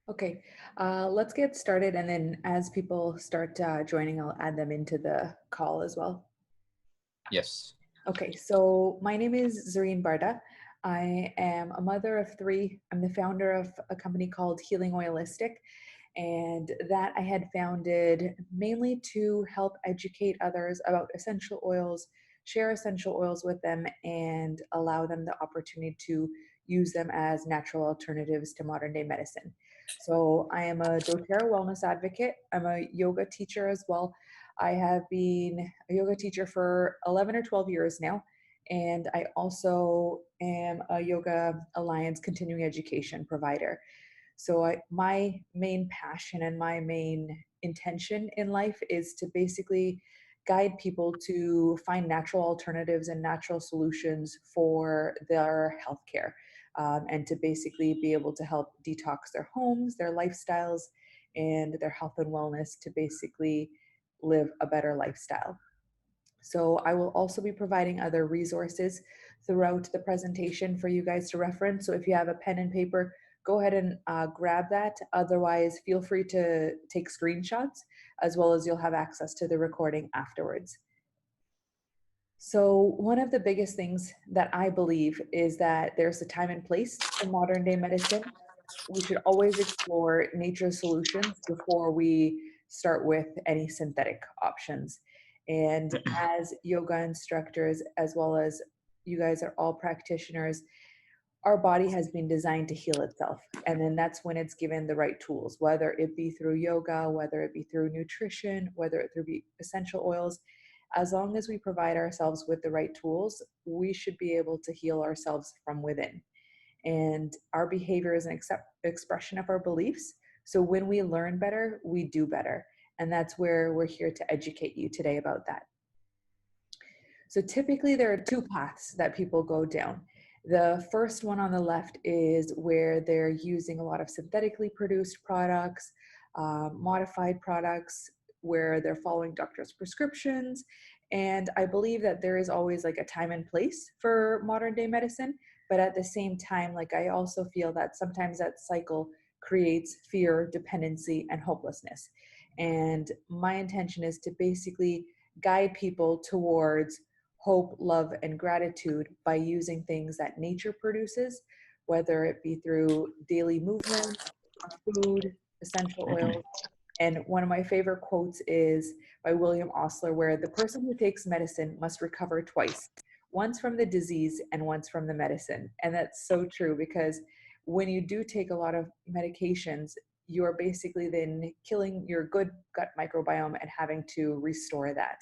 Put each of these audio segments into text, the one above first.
Okay, let's get started. And then as people start joining, I'll add them into the call as well. Yes. Okay, so my name is Zareen Barda. I am a mother of three. I'm the founder of a company called Healing Oilistic, and that I had founded mainly to help educate others about essential oils, share essential oils with them, and allow them the opportunity to use them as natural alternatives to modern day medicine. So I am a doTERRA wellness advocate. I'm a yoga teacher as well. I have been a yoga teacher for 11 or 12 years now. And I also am a Yoga Alliance continuing education provider. So my main passion and my main intention in life is to basically guide people to find natural alternatives and natural solutions for their healthcare, and to basically be able to help detox their homes, their lifestyles, and their health and wellness to basically live a better lifestyle. So I will also be providing other resources throughout the presentation for you guys to reference. So if you have a pen and paper, go ahead and grab that. Otherwise, feel free to take screenshots as well as you'll have access to the recording afterwards. So one of the biggest things that I believe is that there's a time and place for modern day medicine. We should always explore nature's solutions before we start with any synthetic options. And as yoga instructors, as well as you guys are all practitioners, our body has been designed to heal itself. And then that's when it's given the right tools, whether it be through yoga, whether it be through nutrition, whether it be essential oils. As long as we provide ourselves with the right tools, we should be able to heal ourselves from within. And our behavior is an expression of our beliefs. So when we learn better, we do better. And that's where we're here to educate you today about that. So typically, there are two paths that people go down. The first one on the left is where they're using a lot of synthetically produced products, modified products, where they're following doctor's prescriptions. And I believe that there is always like a time and place for modern day medicine. But at the same time, like I also feel that sometimes that cycle creates fear, dependency, and hopelessness. And my intention is to basically guide people towards hope, love, and gratitude by using things that nature produces, whether it be through daily movement, food, essential oils. And one of my favorite quotes is by William Osler, where the person who takes medicine must recover twice, once from the disease and once from the medicine. And that's so true because when you do take a lot of medications, you are basically then killing your good gut microbiome and having to restore that.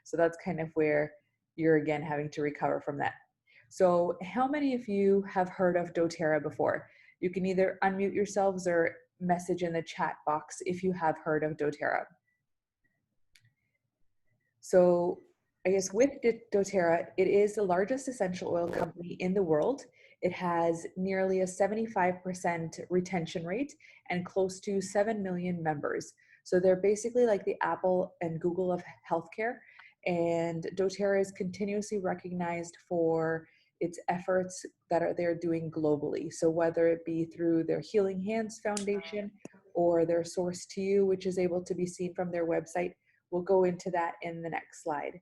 So that's kind of where you're again having to recover from that. So, how many of you have heard of doTERRA before? You can either unmute yourselves or message in the chat box if you have heard of doTERRA. So, I guess with doTERRA, it is the largest essential oil company in the world. It has nearly a 75% retention rate and close to 7 million members. So they're basically like the Apple and Google of healthcare. And doTERRA is continuously recognized for its efforts that they're doing globally. So whether it be through their Healing Hands Foundation or their Source to You, which is able to be seen from their website, we'll go into that in the next slide.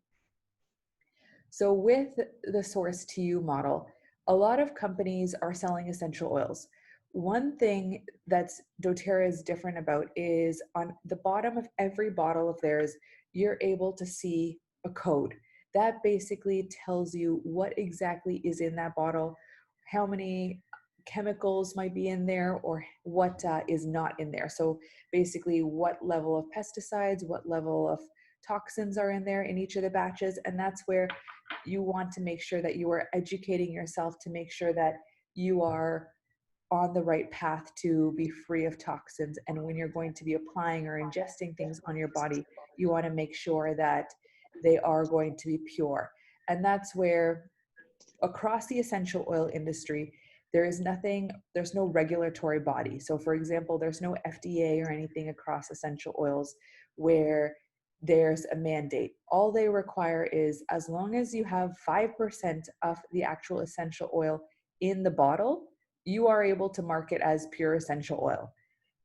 So with the Source to You model, a lot of companies are selling essential oils. One thing that's doTERRA is different about is on the bottom of every bottle of theirs, you're able to see a code. That basically tells you what exactly is in that bottle, how many chemicals might be in there, or what is not in there. So basically, what level of pesticides, what level of toxins are in there in each of the batches. And that's where you want to make sure that you are educating yourself to make sure that you are on the right path to be free of toxins. And when you're going to be applying or ingesting things on your body, you want to make sure that they are going to be pure. And that's where across the essential oil industry, there's no regulatory body. So for example, there's no FDA or anything across essential oils where there's a mandate. All they require is as long as you have 5% of the actual essential oil in the bottle, you are able to market as pure essential oil.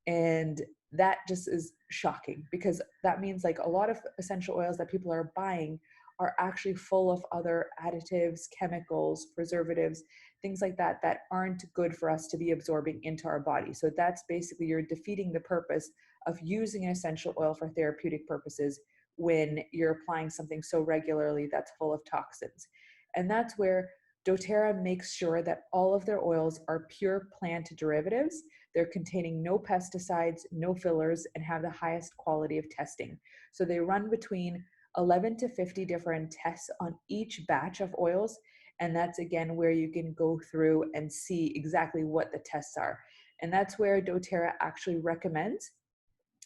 And that just is shocking, because that means like a lot of essential oils that people are buying are actually full of other additives, chemicals, preservatives, things like that that aren't good for us to be absorbing into our body. So that's basically, you're defeating the purpose of using an essential oil for therapeutic purposes when you're applying something so regularly that's full of toxins. And that's where doTERRA makes sure that all of their oils are pure plant derivatives. They're containing no pesticides, no fillers, and have the highest quality of testing. So they run between 11 to 50 different tests on each batch of oils. And that's again where you can go through and see exactly what the tests are. And that's where doTERRA actually recommends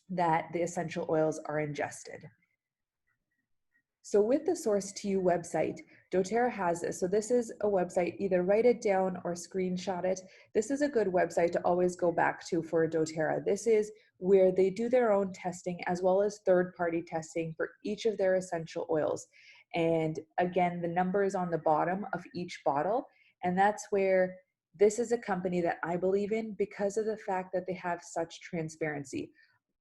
that the essential oils are ingested. So with the Source to You website, doTERRA has this. So this is a website, either write it down or screenshot it. This is a good website to always go back to for doTERRA. This is where they do their own testing as well as third-party testing for each of their essential oils. And again, the number is on the bottom of each bottle. And that's where this is a company that I believe in because of the fact that they have such transparency.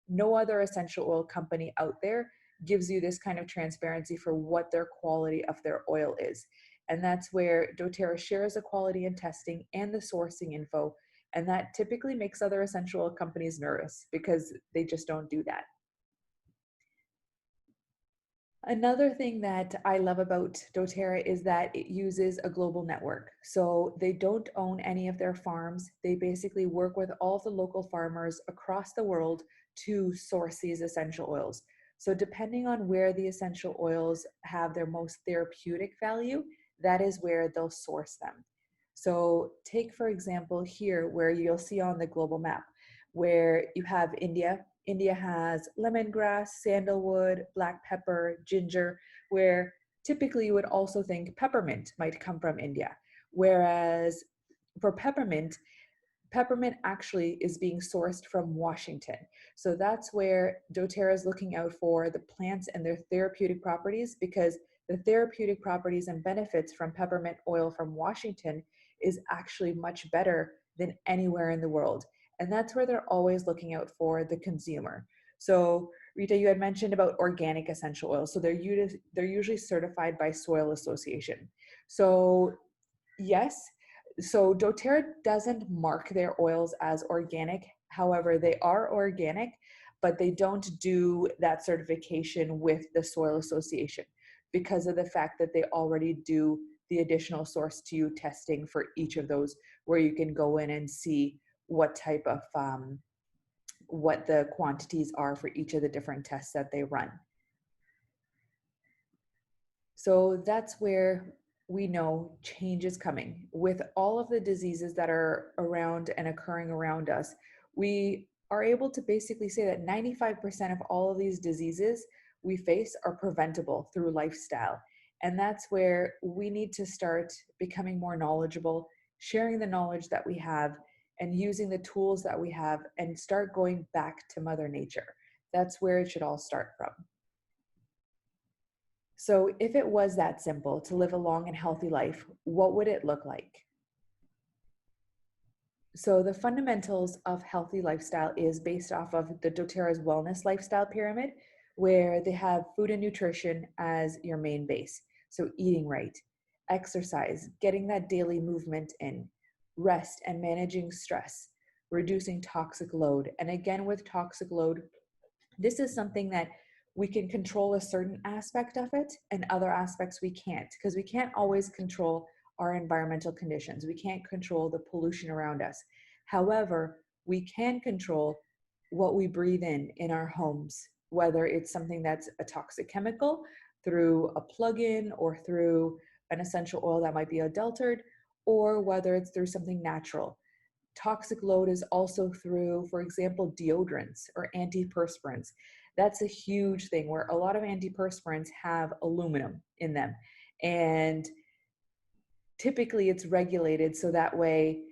No other essential oil company out there gives you this kind of transparency for what their quality of their oil is. And that's where doTERRA shares the quality and testing and the sourcing info. And that typically makes other essential oil companies nervous because they just don't do that. Another thing that I love about doTERRA is that it uses a global network. So they don't own any of their farms. They basically work with all the local farmers across the world to source these essential oils. So depending on where the essential oils have their most therapeutic value, that is where they'll source them. So take, for example, here where you'll see on the global map, where you have India. India has lemongrass, sandalwood, black pepper, ginger, where typically you would also think peppermint might come from India. Whereas for peppermint, peppermint actually is being sourced from Washington. So that's where doTERRA is looking out for the plants and their therapeutic properties, because the therapeutic properties and benefits from peppermint oil from Washington is actually much better than anywhere in the world. And that's where they're always looking out for the consumer. So Rita, you had mentioned about organic essential oils. So they're usually certified by Soil Association. So yes, so doTERRA doesn't mark their oils as organic. However, they are organic, but they don't do that certification with the Soil Association because of the fact that they already do the additional Source to You testing for each of those, where you can go in and see what type of what the quantities are for each of the different tests that they run. So that's where we know change is coming. With all of the diseases that are around and occurring around us, we are able to basically say that 95% of all of these diseases we face are preventable through lifestyle. And that's where we need to start becoming more knowledgeable, sharing the knowledge that we have, and using the tools that we have, and start going back to Mother Nature. That's where it should all start from. So if it was that simple to live a long and healthy life, what would it look like? So the fundamentals of healthy lifestyle is based off of the doTERRA's wellness lifestyle pyramid, where they have food and nutrition as your main base. So eating right, exercise, getting that daily movement in, rest and managing stress, reducing toxic load. And again, with toxic load, this is something that we can control a certain aspect of it, and other aspects we can't, because we can't always control our environmental conditions. We can't control the pollution around us. However, we can control what we breathe in our homes, whether it's something that's a toxic chemical through a plug-in or through an essential oil that might be adulterated, or whether it's through something natural. Toxic load is also through, for example, deodorants or antiperspirants. That's a huge thing, where a lot of antiperspirants have aluminum in them. And typically it's regulated so that way,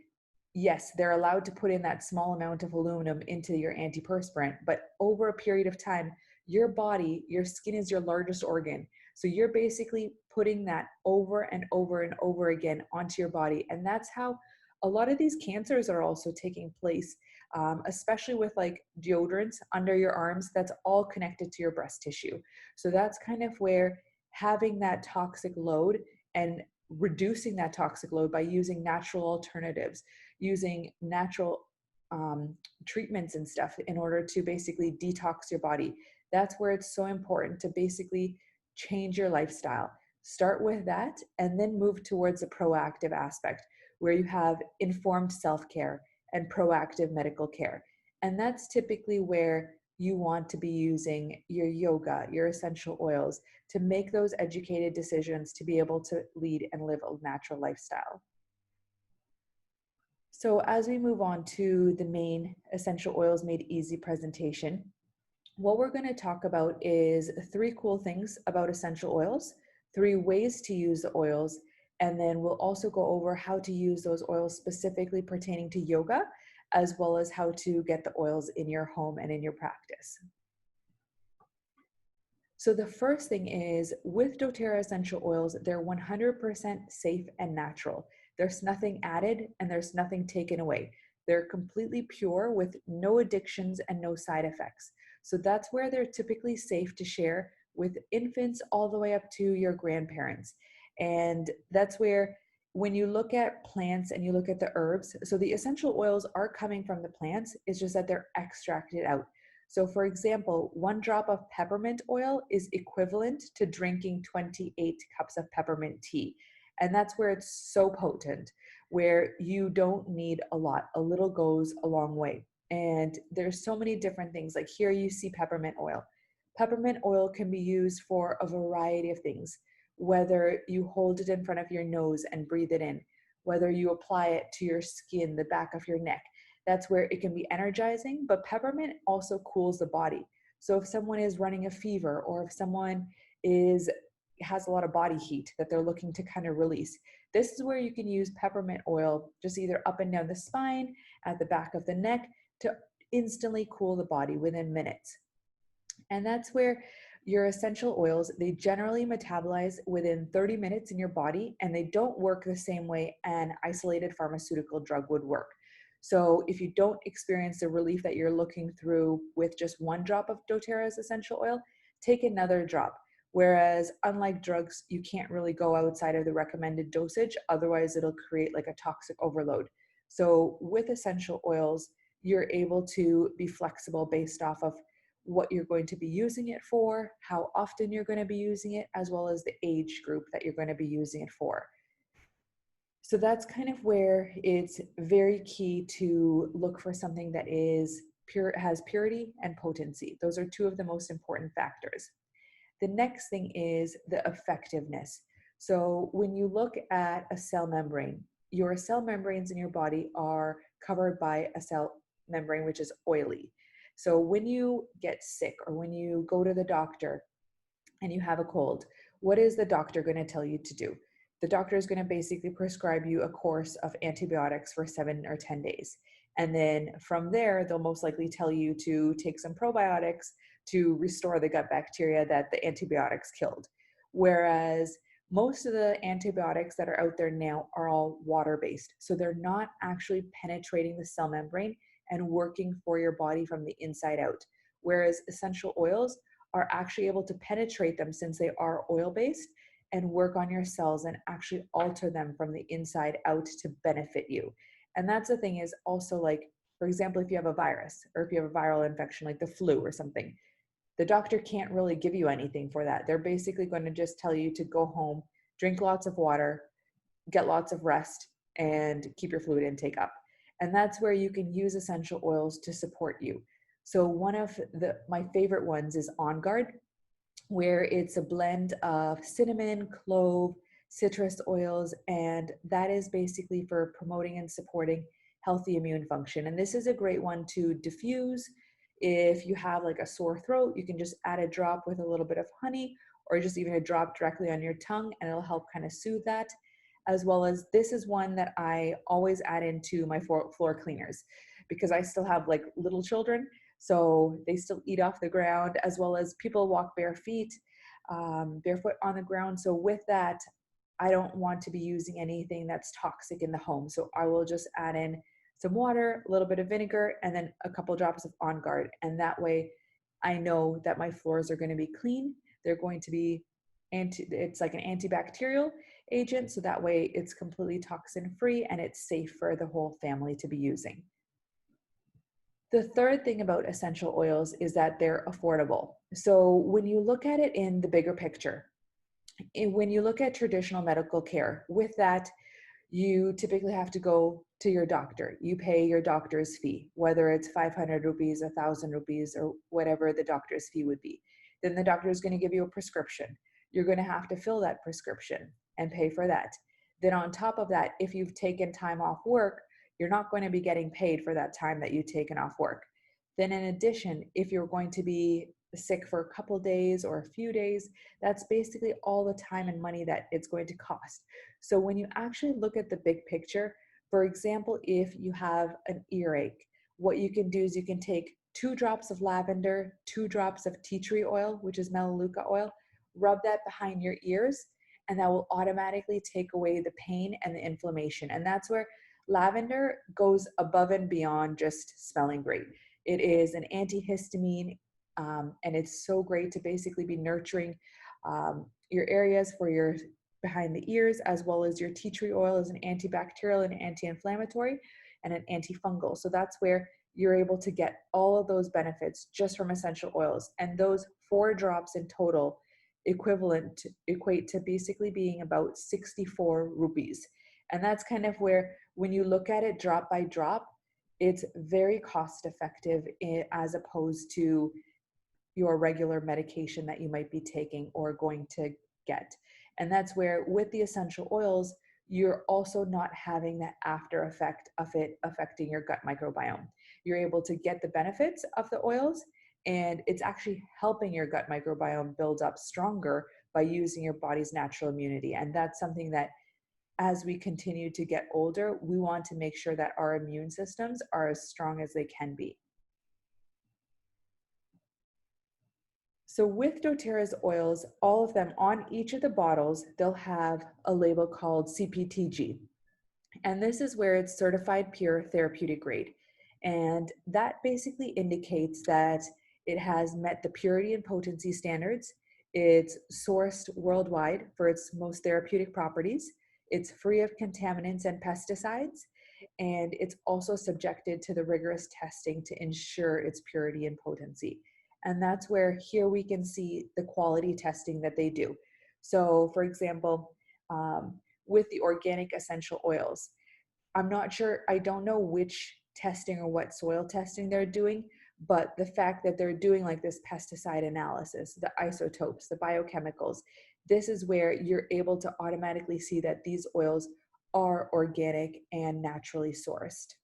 yes, they're allowed to put in that small amount of aluminum into your antiperspirant, but over a period of time, your body, your skin is your largest organ. So you're basically putting that over and over and over again onto your body. And that's how A lot of these cancers are also taking place, especially with like deodorants under your arms. That's all connected to your breast tissue. So that's kind of where having that toxic load and reducing that toxic load by using natural alternatives, using natural um, treatments and stuff in order to basically detox your body. That's where it's so important to basically change your lifestyle. Start with that and then move towards a proactive aspect where you have informed self care and proactive medical care. And that's typically where you want to be using your yoga, your essential oils to make those educated decisions to be able to lead and live a natural lifestyle. So, as we move on to the main Essential Oils Made Easy presentation, what we're going to talk about is three cool things about essential oils, three ways to use the oils, and then we'll also go over how to use those oils specifically pertaining to yoga, as well as how to get the oils in your home and in your practice. So the first thing is with doTERRA essential oils, they're 100% safe and natural. There's nothing added and there's nothing taken away. They're completely pure with no addictions and no side effects. So that's where they're typically safe to share with infants all the way up to your grandparents. And that's where when you look at plants and you look at the herbs, so the essential oils are coming from the plants, it's just that they're extracted out. So, for example, 1 drop of peppermint oil is equivalent to drinking 28 cups of peppermint tea. And that's where it's so potent, where you don't need a lot. A little goes a long way. And there's so many different things. Like here you see peppermint oil. Peppermint oil can be used for a variety of things, whether you hold it in front of your nose and breathe it in, whether you apply it to your skin, the back of your neck. That's where it can be energizing, but peppermint also cools the body. So if someone is running a fever or if someone is has a lot of body heat that they're looking to kind of release, this is where you can use peppermint oil just either up and down the spine, at the back of the neck to instantly cool the body within minutes. And that's where your essential oils, they generally metabolize within 30 minutes in your body and they don't work the same way an isolated pharmaceutical drug would work. So if you don't experience the relief that you're looking through with just 1 drop of doTERRA's essential oil, take another drop. Whereas unlike drugs, you can't really go outside of the recommended dosage, otherwise it'll create like a toxic overload. So with essential oils, you're able to be flexible based off of what you're going to be using it for, how often you're going to be using it, as well as the age group that you're going to be using it for. So that's kind of where it's very key to look for something that is pure, has purity and potency. Those are two of the most important factors. The next thing is the effectiveness. So when you look at a cell membrane, your cell membranes in your body are covered by a cell membrane which is oily. So when you get sick or when you go to the doctor and you have a cold, what is the doctor going to tell you to do? The doctor is going to basically prescribe you a course of antibiotics for 7 or 10 days. And then from there, they'll most likely tell you to take some probiotics to restore the gut bacteria that the antibiotics killed. Whereas most of the antibiotics that are out there now are all water based. So they're not actually penetrating the cell membrane and working for your body from the inside out. Whereas essential oils are actually able to penetrate them since they are oil based and work on your cells and actually alter them from the inside out to benefit you. And that's the thing is also like, for example, if you have a virus or if you have a viral infection like the flu or something, the doctor can't really give you anything for that. They're basically going to just tell you to go home, drink lots of water, get lots of rest, and keep your fluid intake up. And that's where you can use essential oils to support you. So one of my favorite ones is On Guard, where it's a blend of cinnamon, clove, citrus oils, and that is basically for promoting and supporting healthy immune function. And this is a great one to diffuse. If you have like a sore throat, you can just add a drop with a little bit of honey or just even a drop directly on your tongue and it'll help kind of soothe that. As well as this is one that I always add into my floor cleaners because I still have like little children. So they still eat off the ground as well as people walk bare feet, barefoot on the ground. So with that, I don't want to be using anything that's toxic in the home. So I will just add in some water, a little bit of vinegar, and then a couple drops of On Guard. And that way I know that my floors are going to be clean. They're going to be it's like an antibacterial agent. So that way it's completely toxin free and it's safe for the whole family to be using. The third thing about essential oils is that they're affordable. So when you look at it in the bigger picture, when you look at traditional medical care, with that, you typically have to go to your doctor. You pay your doctor's fee, whether it's 500 rupees, 1,000 rupees, or whatever the doctor's fee would be. Then the doctor is going to give you a prescription. You're going to have to fill that prescription and pay for that. Then on top of that, if you've taken time off work, you're not going to be getting paid for that time that you've taken off work. Then in addition, if you're going to be sick for a couple days or a few days, that's basically all the time and money that it's going to cost. So when you actually look at the big picture, for example, if you have an earache, what you can do is you can take 2 drops of lavender, 2 drops of tea tree oil, which is melaleuca oil, rub that behind your ears, and that will automatically take away the pain and the inflammation. And that's where lavender goes above and beyond just smelling great. It is an antihistamine, and it's so great to basically be nurturing your areas for your behind the ears, as well as your tea tree oil is an antibacterial and anti-inflammatory and an antifungal. So that's where you're able to get all of those benefits just from essential oils. And those 4 drops in total equate to basically being about 64 rupees. And that's kind of where, when you look at it drop by drop, it's very cost effective as opposed to your regular medication that you might be taking or going to get. And that's where, with the essential oils, you're also not having that after effect of it affecting your gut microbiome. You're able to get the benefits of the oils, and it's actually helping your gut microbiome build up stronger by using your body's natural immunity. And that's something that, as we continue to get older, we want to make sure that our immune systems are as strong as they can be. So with doTERRA's oils, all of them on each of the bottles, they'll have a label called CPTG. And this is where it's certified pure therapeutic grade. And that basically indicates that it has met the purity and potency standards. It's sourced worldwide for its most therapeutic properties. It's free of contaminants and pesticides. And it's also subjected to the rigorous testing to ensure its purity and potency. And that's where here we can see the quality testing that they do. So for example, with the organic essential oils, I'm not sure, I don't know which testing or what soil testing they're doing, but the fact that they're doing like this pesticide analysis, the isotopes, the biochemicals, this is where you're able to automatically see that these oils are organic and naturally sourced.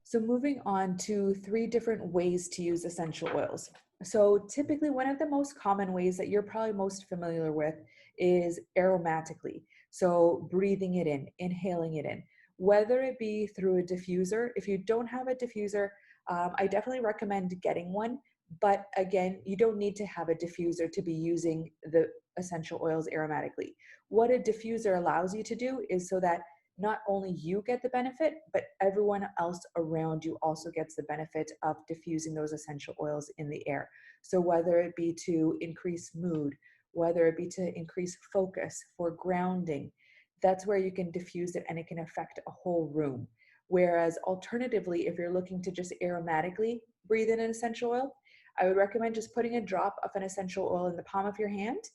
So moving on to 3 different ways to use essential oils. So typically one of the most common ways that you're probably most familiar with is aromatically. So breathing it in, inhaling it in, whether it be through a diffuser. If you don't have a diffuser, I definitely recommend getting one. But again, you don't need to have a diffuser to be using the essential oils aromatically. What a diffuser allows you to do is so that not only you get the benefit, but everyone else around you also gets the benefit of diffusing those essential oils in the air. So whether it be to increase mood, whether it be to increase focus, for grounding, that's where you can diffuse it and it can affect a whole room. Whereas alternatively, if you're looking to just aromatically breathe in an essential oil, I would recommend just putting a drop of an essential oil in the palm of your hand,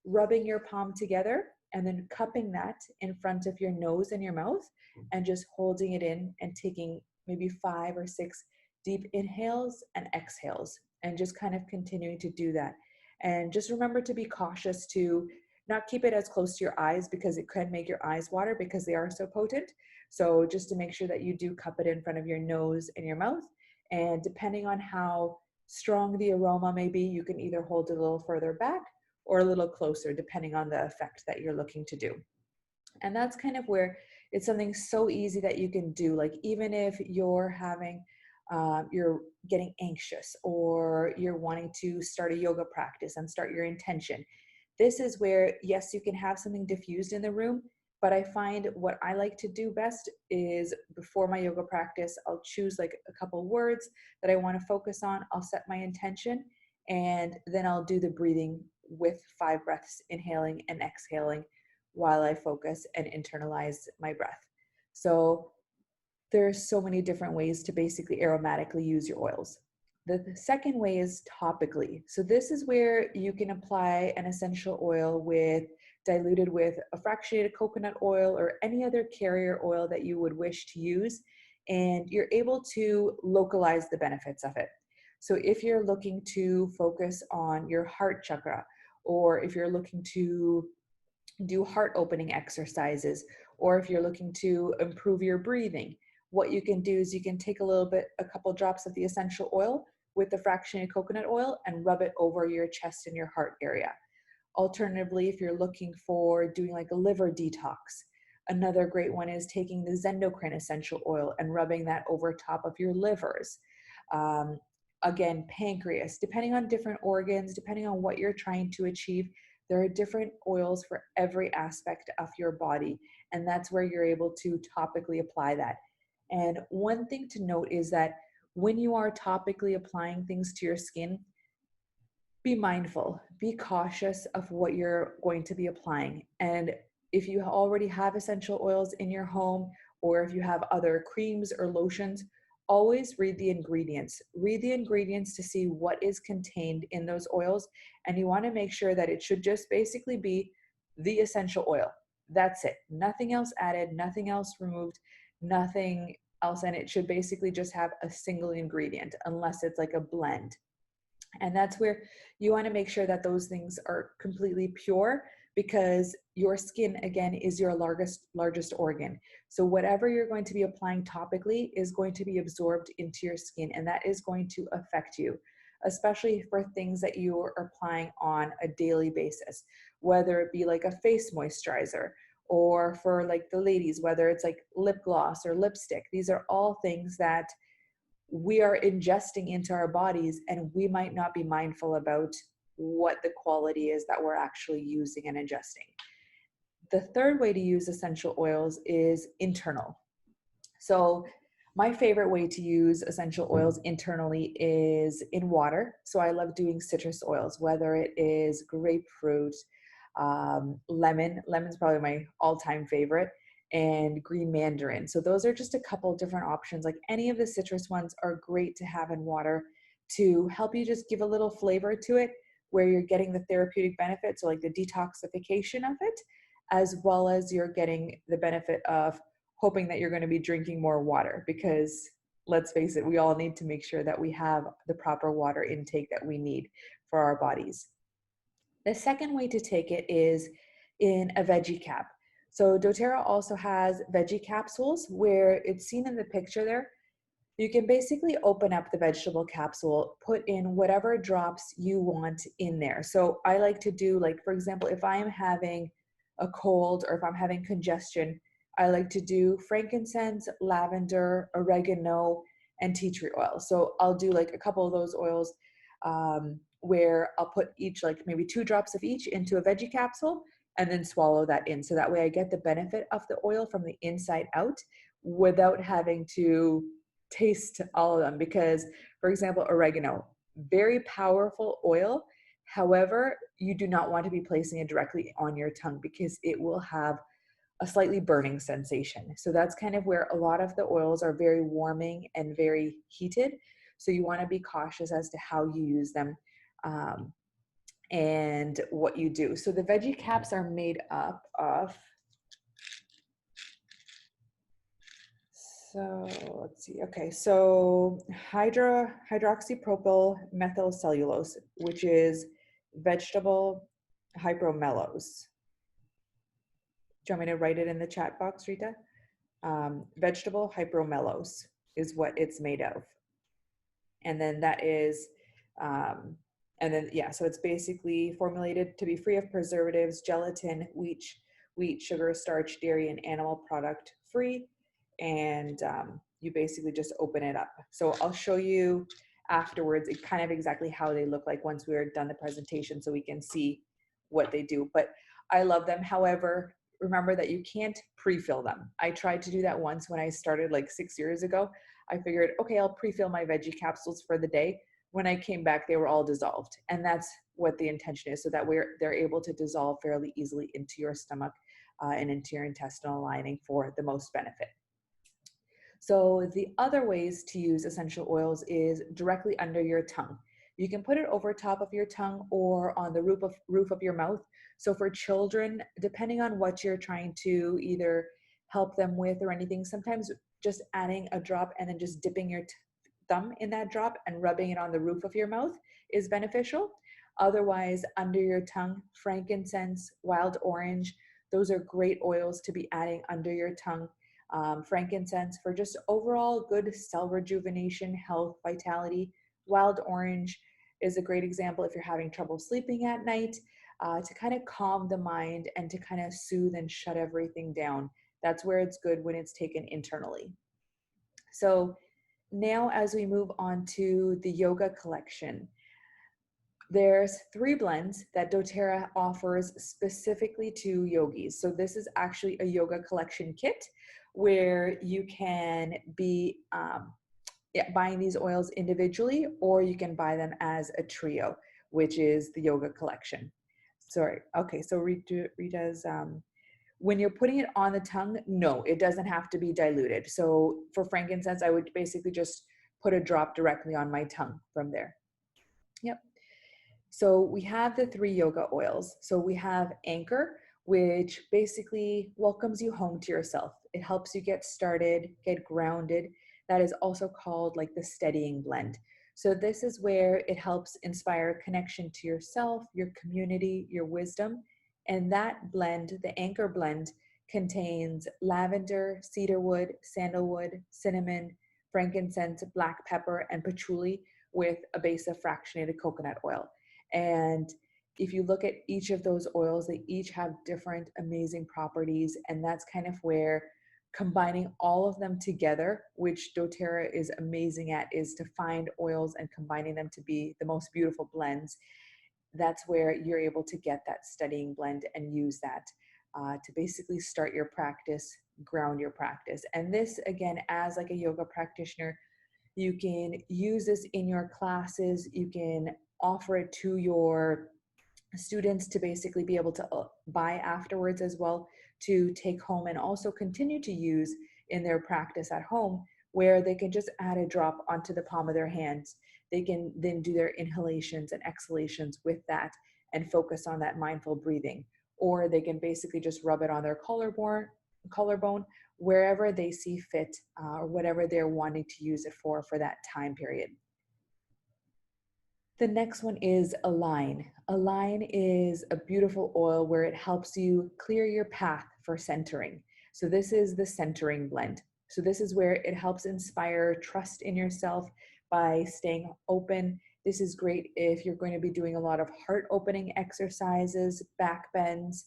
rubbing your palm together, and then cupping that in front of your nose and your mouth and just holding it in and taking maybe 5 or 6 deep inhales and exhales, and just kind of continuing to do that. And just remember to be cautious to not keep it as close to your eyes, because it could make your eyes water because they are so potent. So just to make sure that you do cup it in front of your nose and your mouth. And depending on how strong the aroma may be, you can either hold it a little further back or a little closer, depending on the effect that you're looking to do. And that's kind of where it's something so easy that you can do. Like even if you're having, you're getting anxious, or you're wanting to start a yoga practice and start your intention, This is where, yes, you can have something diffused in the room, but I find what I like to do best is before my yoga practice, I'll choose like a couple words that I want to focus on. I'll set my intention, and then I'll do the breathing with 5 breaths, inhaling and exhaling while I focus and internalize my breath. So there's so many different ways to basically aromatically use your oils. The second way is topically. So this is where you can apply an essential oil diluted with a fractionated coconut oil or any other carrier oil that you would wish to use, and you're able to localize the benefits of it. So if you're looking to focus on your heart chakra, or if you're looking to do heart opening exercises, or if you're looking to improve your breathing, what you can do is you can take a couple drops of the essential oil with the fractionated coconut oil and rub it over your chest and your heart area. Alternatively, if you're looking for doing like a liver detox, another great one is taking the Zendocrine essential oil and rubbing that over top of your livers. Um, Again, pancreas, depending on different organs, depending on what you're trying to achieve, there are different oils for every aspect of your body, and that's where you're able to topically apply that. And one thing to note is that when you are topically applying things to your skin, be mindful, be cautious of what you're going to be applying. And if you already have essential oils in your home, or if you have other creams or lotions, always read the ingredients. Read the ingredients to see what is contained in those oils. And you want to make sure that it should just basically be the essential oil. That's it. Nothing else added, nothing else removed, nothing else. And it should basically just have a single ingredient, unless it's like a blend. And that's where you want to make sure that those things are completely pure, because your skin, again, is your largest organ. So whatever you're going to be applying topically is going to be absorbed into your skin, and that is going to affect you, especially for things that you are applying on a daily basis, whether it be like a face moisturizer, or for like the ladies, whether it's like lip gloss or lipstick. These are all things that we are ingesting into our bodies, and we might not be mindful about what the quality is that we're actually using and ingesting. The third way to use essential oils is internal. So my favorite way to use essential oils internally is in water. So I love doing citrus oils, whether it is grapefruit, lemon. Lemon's probably my all-time favorite, and green mandarin. So those are just a couple different options. Like any of the citrus ones are great to have in water to help you just give a little flavor to it, where you're getting the therapeutic benefits, so like the detoxification of it, as well as you're getting the benefit of hoping that you're going to be drinking more water, because let's face it, we all need to make sure that we have the proper water intake that we need for our bodies. The second way to take it is in a veggie cap. So doTERRA also has veggie capsules, where it's seen in the picture there. You can basically open up the vegetable capsule, put in whatever drops you want in there. So I like to do, like, for example, if I am having a cold or if I'm having congestion, I like to do frankincense, lavender, oregano, and tea tree oil. So I'll do like a couple of those oils, where I'll put each, like maybe 2 drops of each into a veggie capsule, and then swallow that in. So that way I get the benefit of the oil from the inside out without having to taste all of them. Because, for example, oregano, very powerful oil. However, you do not want to be placing it directly on your tongue, because it will have a slightly burning sensation. So that's kind of where a lot of the oils are very warming and very heated. So you want to be cautious as to how you use them, and what you do. So the veggie caps are made up of, so let's see. Okay, so hydroxypropyl methylcellulose, which is vegetable hypromellose. Do you want me to write it in the chat box, Rita? Vegetable hypromellose is what it's made of. And then that is, and then, yeah, so it's basically formulated to be free of preservatives, gelatin, wheat, sugar, starch, dairy, and animal product free. And you basically just open it up. So I'll show you afterwards kind of exactly how they look like once we're done the presentation, so we can see what they do, but I love them. However, remember that you can't pre-fill them. I tried to do that once when I started like 6 years ago. I figured, okay, I'll pre-fill my veggie capsules for the day. When I came back, they were all dissolved. And that's what the intention is, so that they're able to dissolve fairly easily into your stomach and into your intestinal lining for the most benefit. So the other ways to use essential oils is directly under your tongue. You can put it over top of your tongue or on the roof of your mouth. So for children, depending on what you're trying to either help them with or anything, sometimes just adding a drop and then just dipping your thumb in that drop and rubbing it on the roof of your mouth is beneficial. Otherwise, under your tongue, frankincense, wild orange, those are great oils to be adding under your tongue. Frankincense for just overall good cell rejuvenation, health, vitality. Wild orange is a great example if you're having trouble sleeping at night, to kind of calm the mind and to kind of soothe and shut everything down. That's where it's good when it's taken internally. So now as we move on to the yoga collection, there's 3 blends that doTERRA offers specifically to yogis. So this is actually a yoga collection kit where you can be buying these oils individually, or you can buy them as a trio, which is the yoga collection. Sorry. Okay. So Rita's, when you're putting it on the tongue, no, it doesn't have to be diluted. So for frankincense, I would basically just put a drop directly on my tongue from there. Yep. So we have the 3 yoga oils. So we have Anchor, which basically welcomes you home to yourself. It helps you get started, get grounded. That is also called like the steadying blend. So this is where it helps inspire connection to yourself, your community, your wisdom. And that blend, the Anchor blend, contains lavender, cedarwood, sandalwood, cinnamon, frankincense, black pepper, and patchouli with a base of fractionated coconut oil. And if you look at each of those oils, they each have different amazing properties. And that's kind of where combining all of them together, which doTERRA is amazing at, is to find oils and combining them to be the most beautiful blends. That's where you're able to get that steadying blend and use that to basically start your practice, ground your practice. And this, again, as like a yoga practitioner, you can use this in your classes. You can offer it to your students to basically be able to buy afterwards as well, to take home and also continue to use in their practice at home, where they can just add a drop onto the palm of their hands. They can then do their inhalations and exhalations with that and focus on that mindful breathing. Or they can basically just rub it on their collarbone, wherever they see fit, or whatever they're wanting to use it for that time period. The next one is Align. Align is a beautiful oil where it helps you clear your path for centering. So this is the centering blend. So this is where it helps inspire trust in yourself by staying open. This is great if you're going to be doing a lot of heart opening exercises, back bends.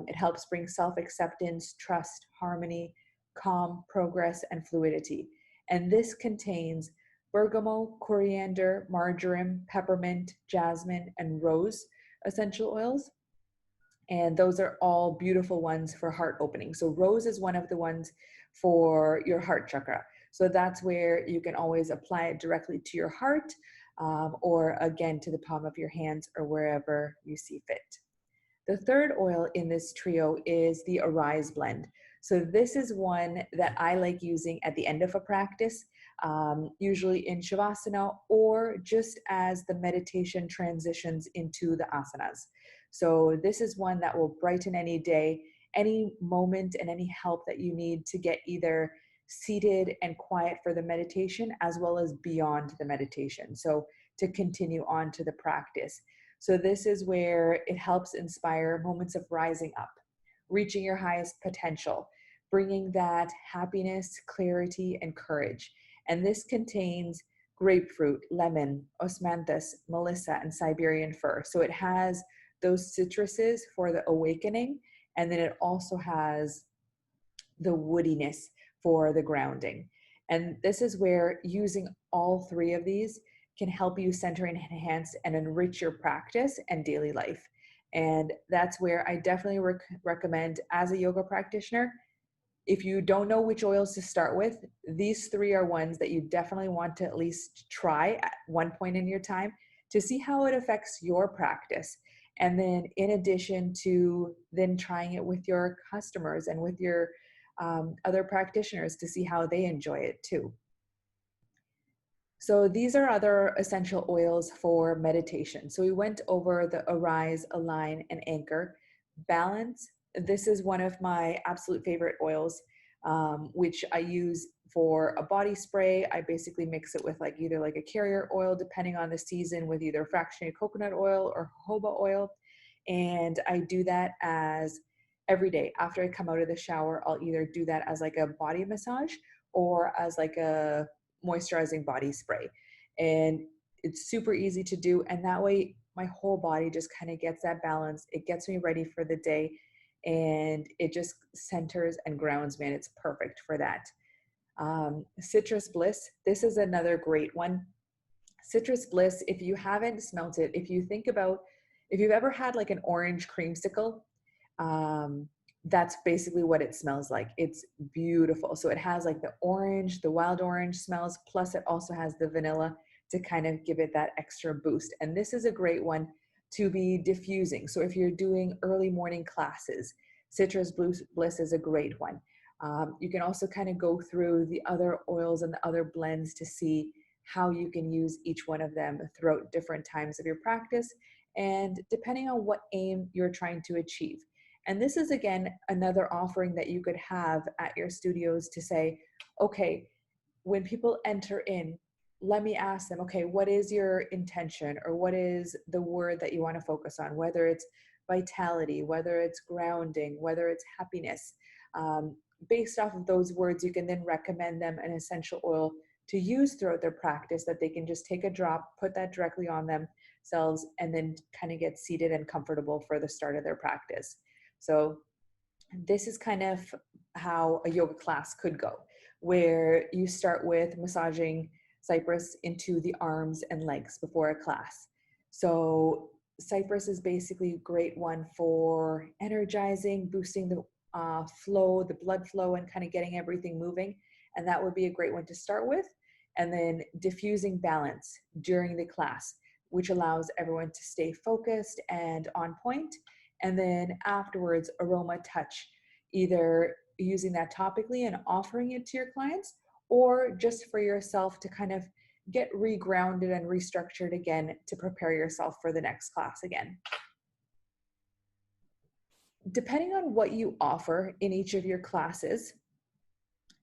It helps bring self-acceptance, trust, harmony, calm, progress, and fluidity. And this contains bergamot, coriander, marjoram, peppermint, jasmine, and rose essential oils. And those are all beautiful ones for heart opening. So rose is one of the ones for your heart chakra. So that's where you can always apply it directly to your heart, or again to the palm of your hands or wherever you see fit. The third oil in this trio is the Arise blend. So this is one that I like using at the end of a practice, usually in Shavasana or just as the meditation transitions into the asanas. So this is one that will brighten any day, any moment, and any help that you need to get either seated and quiet for the meditation as well as beyond the meditation. So to continue on to the practice. So this is where it helps inspire moments of rising up, reaching your highest potential, bringing that happiness, clarity, and courage. And this contains grapefruit, lemon, osmanthus, melissa, and Siberian fir. So it has those citruses for the awakening, and then it also has the woodiness for the grounding. And this is where using all 3 of these can help you center and enhance and enrich your practice and daily life. And that's where I definitely recommend, as a yoga practitioner, if you don't know which oils to start with, these three are ones that you definitely want to at least try at one point in your time to see how it affects your practice. And then in addition to then trying it with your customers and with your other practitioners to see how they enjoy it too. So these are other essential oils for meditation. So we went over the Arise, Align, and Anchor. Balance, this is one of my absolute favorite oils, which I use for a body spray. I basically mix it with like either like a carrier oil, depending on the season, with either fractionated coconut oil or jojoba oil. And I do that as every day. After I come out of the shower, I'll either do that as like a body massage or as like a moisturizing body spray. And it's super easy to do. And that way, my whole body just kind of gets that balance. It gets me ready for the day and it just centers and grounds me. And it's perfect for that. Citrus Bliss, this is another great one. Citrus Bliss, if you haven't smelt it, if you think about, if you've ever had like an orange creamsicle, um, that's basically what it smells like. It's beautiful. So it has like the orange, the wild orange smells, plus it also has the vanilla to kind of give it that extra boost. And this is a great one to be diffusing. So if you're doing early morning classes, Citrus Bliss is a great one. You can also kind of go through the other oils and the other blends to see how you can use each one of them throughout different times of your practice and depending on what aim you're trying to achieve. And this is, again, another offering that you could have at your studios to say, okay, when people enter in, let me ask them, okay, what is your intention or what is the word that you want to focus on, whether it's vitality, whether it's grounding, whether it's happiness. Based off of those words, you can then recommend them an essential oil to use throughout their practice that they can just take a drop, put that directly on themselves, and then kind of get seated and comfortable for the start of their practice. So this is kind of how a yoga class could go, where you start with massaging Cypress into the arms and legs before a class. So Cypress is basically a great one for energizing, boosting the flow, the blood flow, and kind of getting everything moving. And that would be a great one to start with. And then diffusing balance during the class, which allows everyone to stay focused and on point. And then afterwards, aroma touch, either using that topically and offering it to your clients, or just for yourself to kind of get regrounded and restructured again to prepare yourself for the next class again. Depending on what you offer in each of your classes,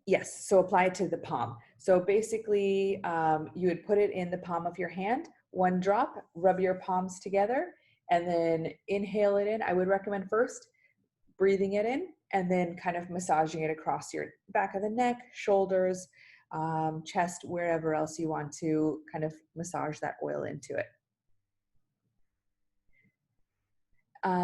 yes, so apply it to the palm. So basically, you would put it in the palm of your hand, one drop, rub your palms together, and then inhale it in. I would recommend first breathing it in and then kind of massaging it across your back of the neck, shoulders, chest, wherever else you want to kind of massage that oil into it.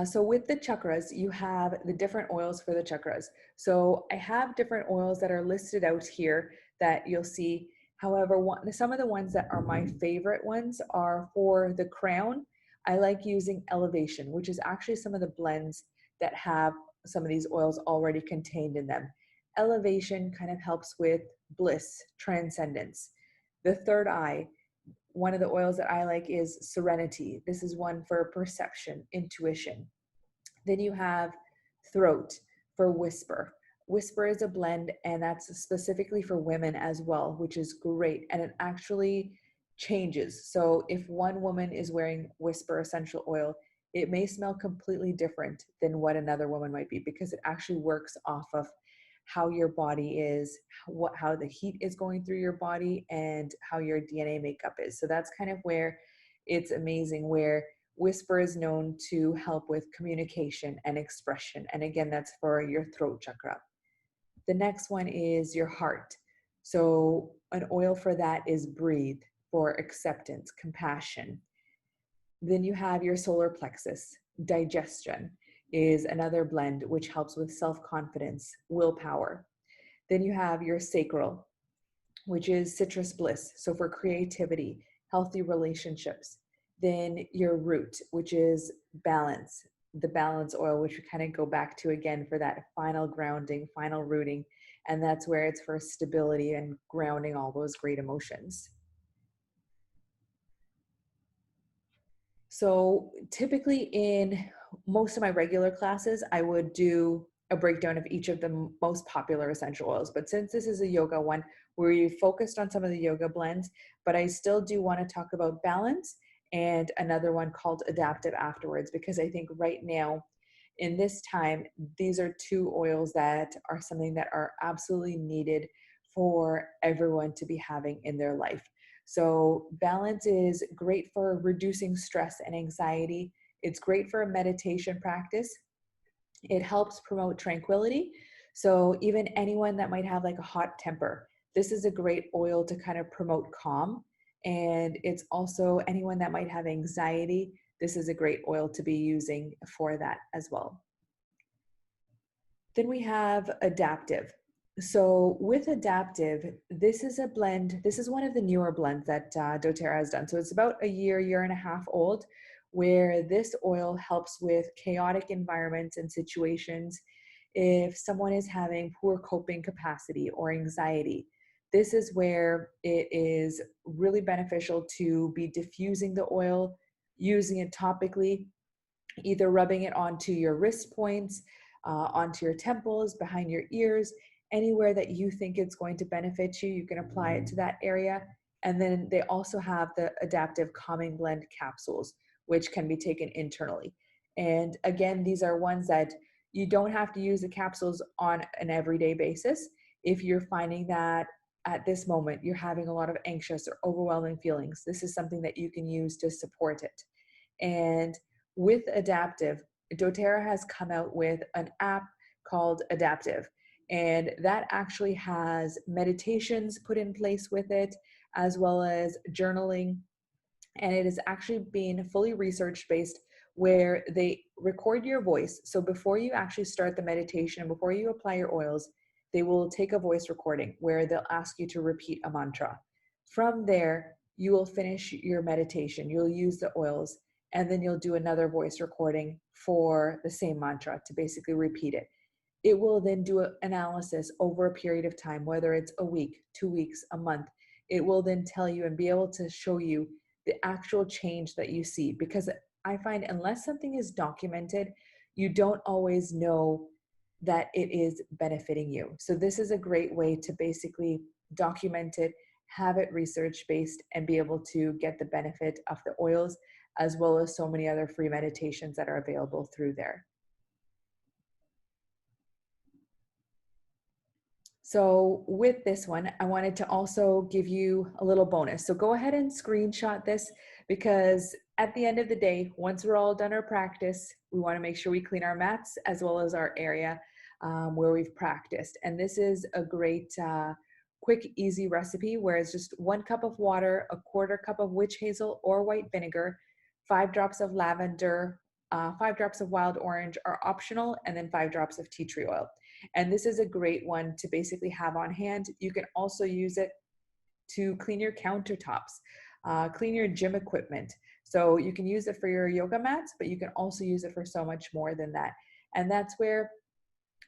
So with the chakras, you have the different oils for the chakras. So I have different oils that are listed out here that you'll see. However, some of the ones that are my favorite ones are for the crown. I like using Elevation, which is actually some of the blends that have some of these oils already contained in them. Elevation kind of helps with bliss, transcendence. The third eye, one of the oils that I like is Serenity. This is one for perception, intuition. Then you have Throat for Whisper. Whisper is a blend, and that's specifically for women as well, which is great. And it actually changes. So if one woman is wearing Whisper essential oil, it may smell completely different than what another woman might be because it actually works off of how your body is, how the heat is going through your body, and how your DNA makeup is. So that's kind of where it's amazing, where Whisper is known to help with communication and expression. And again, that's for your throat chakra. The next one is your heart. So an oil for that is Breathe for acceptance, compassion. Then you have your solar plexus. Digestion is another blend which helps with self-confidence, willpower. Then you have your sacral, which is Citrus Bliss. So for creativity, healthy relationships. then your root, which is balance, the balance oil, which we kind of go back to again for that final grounding, final rooting. And that's where it's for stability and grounding all those great emotions. So typically in most of my regular classes, I would do a breakdown of each of the most popular essential oils. But since this is a yoga one, where you focused on some of the yoga blends, but I still do want to talk about balance and another one called adaptive afterwards, because I think right now in this time, these are two oils that are something that are absolutely needed for everyone to be having in their life. So balance is great for reducing stress and anxiety. It's great for a meditation practice. It helps promote tranquility. So even anyone that might have like a hot temper, this is a great oil to kind of promote calm. And it's also anyone that might have anxiety, this is a great oil to be using for that as well. Then we have adaptive. So with adaptive, this is a blend. This is one of the newer blends that doTERRA has done. So it's about a year and a half old, where this oil helps with chaotic environments and situations. If someone is having poor coping capacity or anxiety, this is where it is really beneficial to be diffusing the oil, using it topically, either rubbing it onto your wrist points, onto your temples, behind your ears, anywhere that you think it's going to benefit you, you can apply it to that area. And then they also have the adaptive calming blend capsules, which can be taken internally. And again, these are ones that you don't have to use the capsules on an everyday basis. If you're finding that at this moment you're having a lot of anxious or overwhelming feelings, this is something that you can use to support it. And with adaptive, doTERRA has come out with an app called Adaptive, and that actually has meditations put in place with it, as well as journaling. And it is actually being fully research based, where they record your voice. So before you actually start the meditation, before you apply your oils, they will take a voice recording where they'll ask you to repeat a mantra. From there, you will finish your meditation. You'll use the oils, and then you'll do another voice recording for the same mantra to basically repeat it. It will then do an analysis over a period of time, whether it's a week, 2 weeks, a month. It will then tell you and be able to show you the actual change that you see. Because I find unless something is documented, you don't always know that it is benefiting you. So this is a great way to basically document it, have it research based, and be able to get the benefit of the oils, as well as so many other free meditations that are available through there. So with this one, I wanted to also give you a little bonus. So go ahead and screenshot this, because at the end of the day, once we're all done our practice, we want to make sure we clean our mats as well as our area where we've practiced. And this is a great, quick, easy recipe where it's just 1 cup of water, a 1/4 cup of witch hazel or white vinegar, 5 drops of lavender, 5 drops of wild orange are optional, and then 5 drops of tea tree oil. And this is a great one to basically have on hand. You can also use it to clean your countertops, clean your gym equipment. So you can use it for your yoga mats, but you can also use it for so much more than that. And that's where,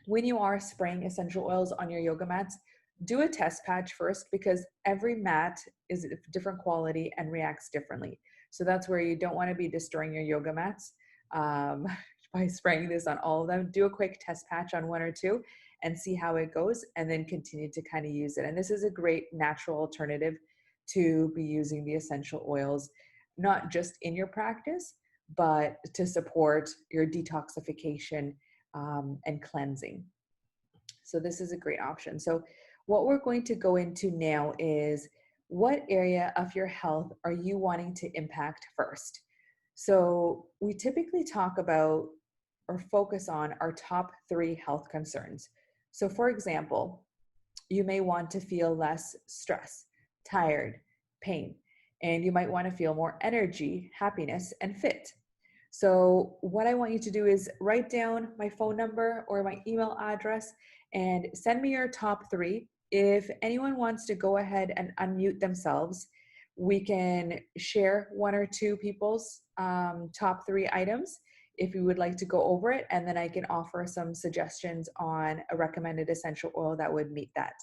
when you are spraying essential oils on your yoga mats, do a test patch first, because every mat is of different quality and reacts differently. So that's where you don't want to be destroying your yoga mats by spraying this on all of them. Do a quick test patch on 1 or 2 and see how it goes, and then continue to kind of use it. And this is a great natural alternative to be using the essential oils, not just in your practice, but to support your detoxification and cleansing. So this is a great option. So what we're going to go into now is, what area of your health are you wanting to impact first? So we typically talk about or focus on our top 3 health concerns. So for example, you may want to feel less stress, tired, pain, and you might want to feel more energy, happiness, and fit. So what I want you to do is write down my phone number or my email address and send me your top 3. If anyone wants to go ahead and unmute themselves, We can share one or two people's top 3 items if you would like to go over it, and then I can offer some suggestions on a recommended essential oil that would meet that.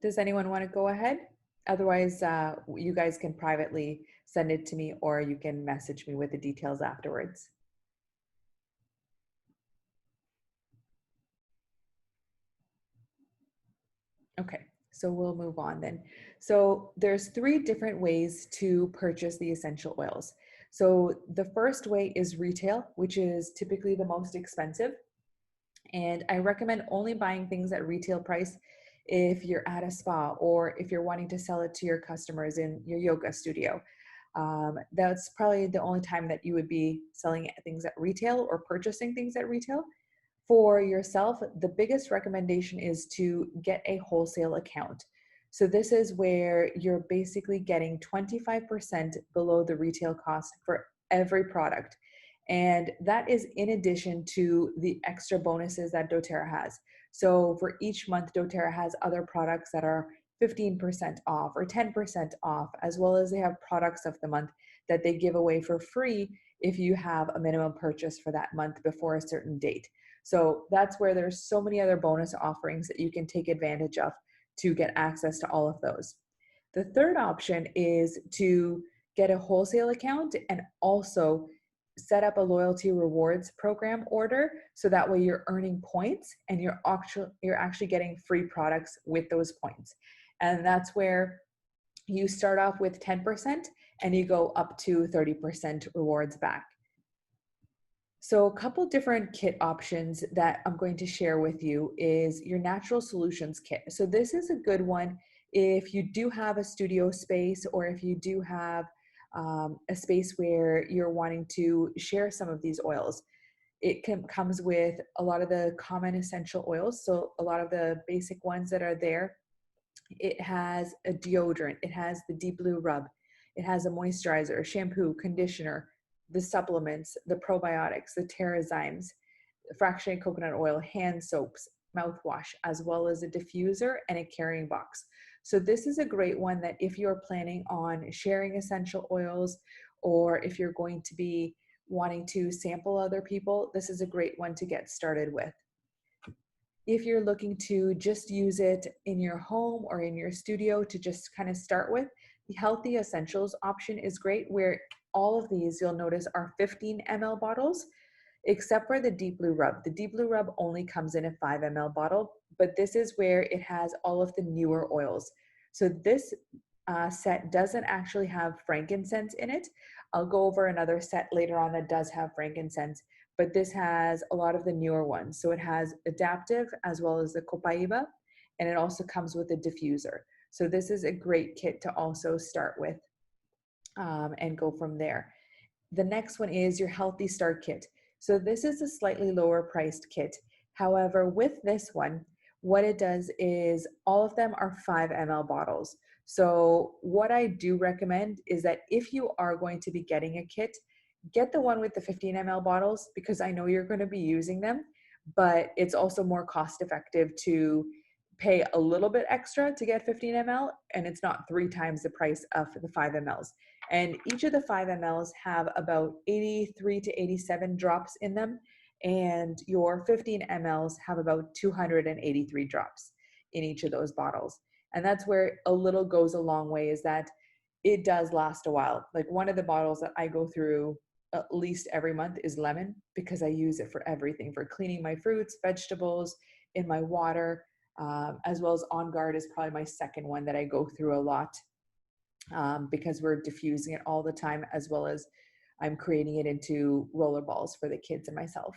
Does anyone want to go ahead? Otherwise, you guys can privately send it to me, or you can message me with the details afterwards. Okay, so we'll move on then. So there's 3 different ways to purchase the essential oils. So the first way is retail, which is typically the most expensive. And I recommend only buying things at retail price if you're at a spa or if you're wanting to sell it to your customers in your yoga studio. That's probably the only time that you would be selling things at retail or purchasing things at retail. For yourself, the biggest recommendation is to get a wholesale account. So this is where you're basically getting 25% below the retail cost for every product. And that is in addition to the extra bonuses that doTERRA has. So for each month, doTERRA has other products that are 15% off or 10% off, as well as they have products of the month that they give away for free if you have a minimum purchase for that month before a certain date. So that's where there's so many other bonus offerings that you can take advantage of to get access to all of those. The third option is to get a wholesale account and also set up a loyalty rewards program order, so that way you're earning points and you're actually getting free products with those points. And that's where you start off with 10% and you go up to 30% rewards back. So a couple different kit options that I'm going to share with you is your Natural Solutions kit. So this is a good one if you do have a studio space, or if you do have a space where you're wanting to share some of these oils. It comes with a lot of the common essential oils, so a lot of the basic ones that are there. It has a deodorant, it has the Deep Blue Rub, it has a moisturizer, a shampoo, conditioner, the supplements, the probiotics, the Terrazymes, fractionated coconut oil, hand soaps, mouthwash, as well as a diffuser and a carrying box. So this is a great one that if you're planning on sharing essential oils, or if you're going to be wanting to sample other people, this is a great one to get started with. If you're looking to just use it in your home or in your studio to just kind of start with, the Healthy Essentials option is great, where all of these you'll notice are 15 ml bottles, except for the Deep Blue Rub. The Deep Blue Rub only comes in a 5 ml bottle, but this is where it has all of the newer oils. So this set doesn't actually have frankincense in it. I'll go over another set later on that does have frankincense, but this has a lot of the newer ones. So it has Adaptive as well as the Copaiba, and it also comes with a diffuser. So this is a great kit to also start with and go from there. The next one is your Healthy Start Kit. So this is a slightly lower priced kit. However, with this one, what it does is all of them are 5 ml bottles. So what I do recommend is that if you are going to be getting a kit, get the one with the 15 ml bottles, because I know you're going to be using them, but it's also more cost effective to pay a little bit extra to get 15 ml, and it's not 3 times the price of the 5 mls. And each of the 5 mls have about 83 to 87 drops in them, and your 15 mls have about 283 drops in each of those bottles. And that's where a little goes a long way, is that it does last a while. Like one of the bottles that I go through at least every month is lemon, because I use it for everything, for cleaning my fruits, vegetables, in my water, as well as On Guard is probably my second one that I go through a lot, because we're diffusing it all the time, as well as I'm creating it into roller balls for the kids and myself.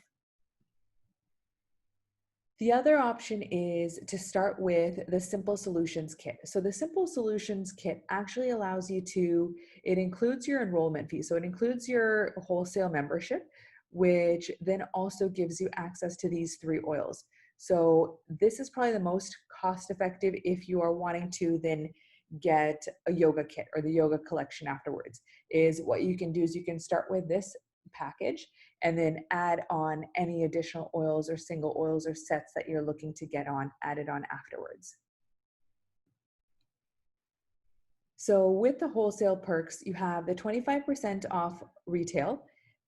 The other option is to start with the Simple Solutions Kit. So the Simple Solutions Kit actually allows you to, it includes your enrollment fee. So it includes your wholesale membership, which then also gives you access to these 3 oils. So this is probably the most cost effective if you are wanting to then get a yoga kit or the yoga collection afterwards. Is what you can do is you can start with this package and then add on any additional oils or single oils or sets that you're looking to get on added on afterwards. So with the wholesale perks, you have the 25% off retail.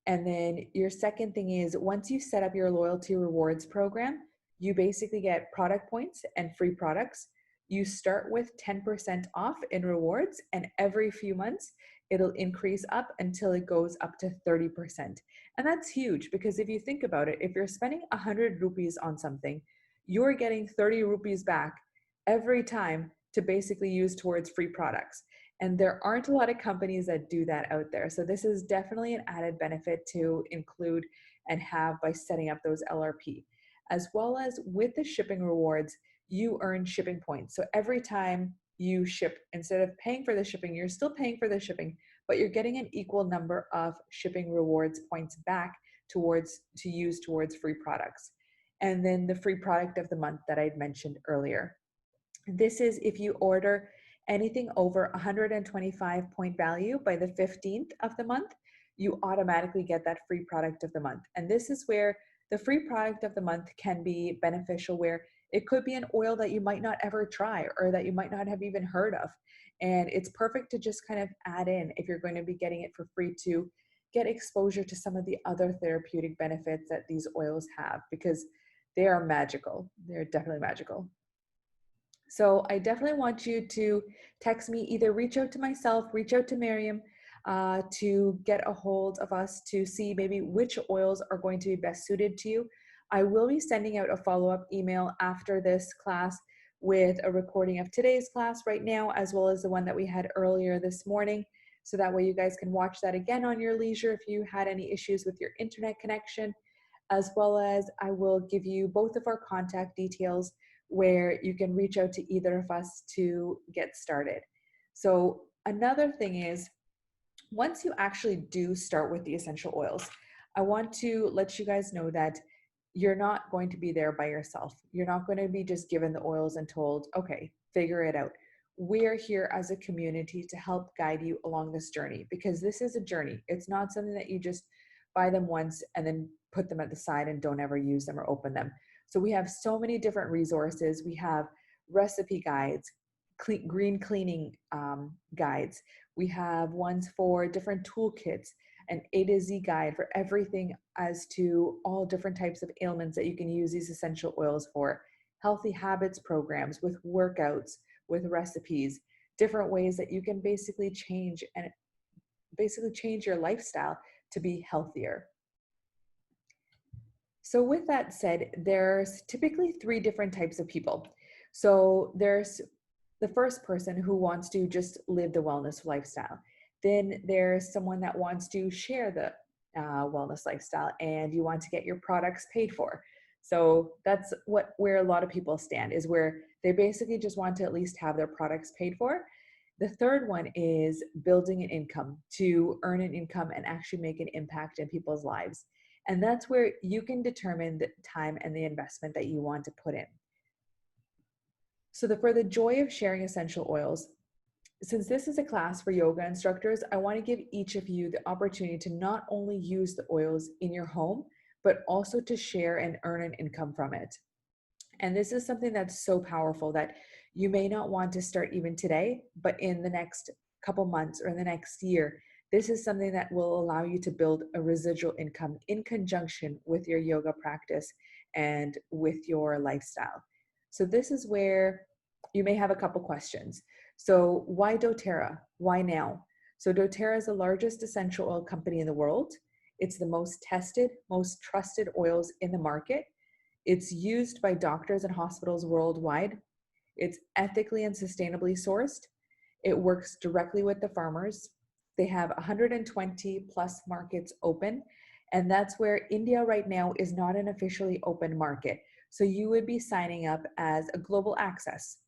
And then your second thing is once you set up your loyalty rewards program, you basically get product points and free products. You start with 10% off in rewards, and every few months, it'll increase up until it goes up to 30%. And that's huge because if you think about it, if you're spending 100 rupees on something, you're getting 30 rupees back every time to basically use towards free products. And there aren't a lot of companies that do that out there. So this is definitely an added benefit to include and have by setting up those LRP. As well as with the shipping rewards, you earn shipping points. So every time you ship, instead of paying for the shipping, you're still paying for the shipping, but you're getting an equal number of shipping rewards points back towards to use towards free products. And then the free product of the month that I'd mentioned earlier. This is if you order anything over 125 point value by the 15th of the month, you automatically get that free product of the month. And this is where the free product of the month can be beneficial, where it could be an oil that you might not ever try or that you might not have even heard of. And it's perfect to just kind of add in if you're going to be getting it for free to get exposure to some of the other therapeutic benefits that these oils have, because they are magical. They're definitely magical. So I definitely want you to text me, either reach out to myself, reach out to Miriam, to get a hold of us to see maybe which oils are going to be best suited to you. I will be sending out a follow-up email after this class with a recording of today's class right now, as well as the one that we had earlier this morning. So that way you guys can watch that again on your leisure if you had any issues with your internet connection, as well as I will give you both of our contact details where you can reach out to either of us to get started. So another thing is, once you actually do start with the essential oils, I want to let you guys know that you're not going to be there by yourself. You're not going to be just given the oils and told, okay, figure it out. We're here as a community to help guide you along this journey, because this is a journey. It's not something that you just buy them once and then put them at the side and don't ever use them or open them. So we have so many different resources. We have recipe guides, green cleaning guides. We have ones for different toolkits, an A to Z guide for everything as to all different types of ailments that you can use these essential oils for, healthy habits programs with workouts, with recipes, different ways that you can basically change your lifestyle to be healthier. So with that said, there's typically 3 different types of people. So there's the first person who wants to just live the wellness lifestyle. Then there's someone that wants to share the wellness lifestyle, and you want to get your products paid for. So that's where a lot of people stand, is where they basically just want to at least have their products paid for. The third one is building an income, to earn an income and actually make an impact in people's lives. And that's where you can determine the time and the investment that you want to put in. So for the joy of sharing essential oils, since this is a class for yoga instructors, I want to give each of you the opportunity to not only use the oils in your home, but also to share and earn an income from it. And this is something that's so powerful that you may not want to start even today, but in the next couple months or in the next year, this is something that will allow you to build a residual income in conjunction with your yoga practice and with your lifestyle. So this is where you may have a couple questions. So why doTERRA? Why now? So doTERRA is the largest essential oil company in the world. It's the most tested, most trusted oils in the market. It's used by doctors and hospitals worldwide. It's ethically and sustainably sourced. It works directly with the farmers. They have 120 plus markets open. And that's where India right now is not an officially open market. So you would be signing up as a global access,